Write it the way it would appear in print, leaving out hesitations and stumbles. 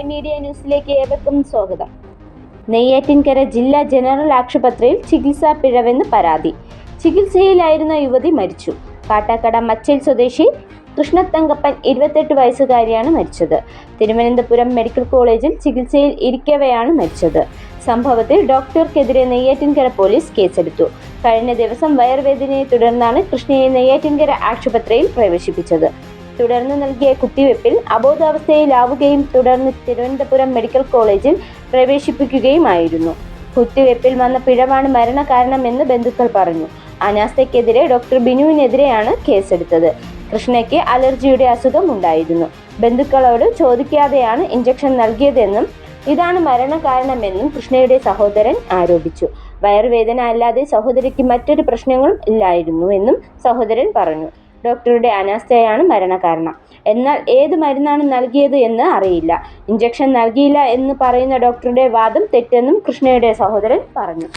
Media ന്യൂസിലേക്ക് ഏവർക്കും സ്വാഗതം. നെയ്യാറ്റിൻകര ജില്ലാ ജനറൽ ആശുപത്രിയിൽ ചികിത്സാ പിഴവെന്ന് പരാതി. ചികിത്സയിലായിരുന്ന യുവതി മരിച്ചു. കാട്ടാക്കട മച്ചേൽ സ്വദേശി കൃഷ്ണത്തങ്കപ്പൻ 28 വയസ്സുകാരിയാണ് മരിച്ചത്. തിരുവനന്തപുരം മെഡിക്കൽ കോളേജിൽ ചികിത്സയിൽ ഇരിക്കവെയാണ് മരിച്ചത്. സംഭവത്തിൽ ഡോക്ടർക്കെതിരെ നെയ്യാറ്റിൻകര പോലീസ് കേസെടുത്തു. കഴിഞ്ഞ ദിവസം വയറുവേദനയെ തുടർന്നാണ് കൃഷ്ണയെ നെയ്യാറ്റിൻകര ആശുപത്രിയിൽ പ്രവേശിപ്പിച്ചത്. തുടർന്ന് നൽകിയ കുത്തിവയ്പിൽ അബോധാവസ്ഥയിലാവുകയും തുടർന്ന് തിരുവനന്തപുരം മെഡിക്കൽ കോളേജിൽ പ്രവേശിപ്പിക്കുകയുമായിരുന്നു. കുത്തിവയ്പിൽ വന്ന പിഴവാണ് മരണകാരണമെന്ന് ബന്ധുക്കൾ പറഞ്ഞു. അനാസ്ഥയ്ക്കെതിരെ ഡോക്ടർ ബിനുവിനെതിരെയാണ് കേസെടുത്തത്. കൃഷ്ണയ്ക്ക് അലർജിയുടെ അസുഖം ഉണ്ടായിരുന്നു. ബന്ധുക്കളോട് ചോദിക്കാതെയാണ് ഇഞ്ചക്ഷൻ നൽകിയതെന്നും ഇതാണ് മരണകാരണമെന്നും കൃഷ്ണയുടെ സഹോദരൻ ആരോപിച്ചു. വയറുവേദന അല്ലാതെ സഹോദരിക്ക് മറ്റൊരു പ്രശ്നങ്ങളും ഇല്ലായിരുന്നു എന്നും സഹോദരൻ പറഞ്ഞു. ഡോക്ടറുടെ അനാസ്ഥയാണ് മരണകാരണം. എന്നാൽ ഏത് മരുന്നാണ് നൽകിയത് എന്ന് അറിയില്ല. ഇഞ്ചക്ഷൻ നൽകിയില്ല എന്ന് പറയുന്ന ഡോക്ടറുടെ വാദം തെറ്റെന്നും കൃഷ്ണയുടെ സഹോദരൻ പറഞ്ഞു.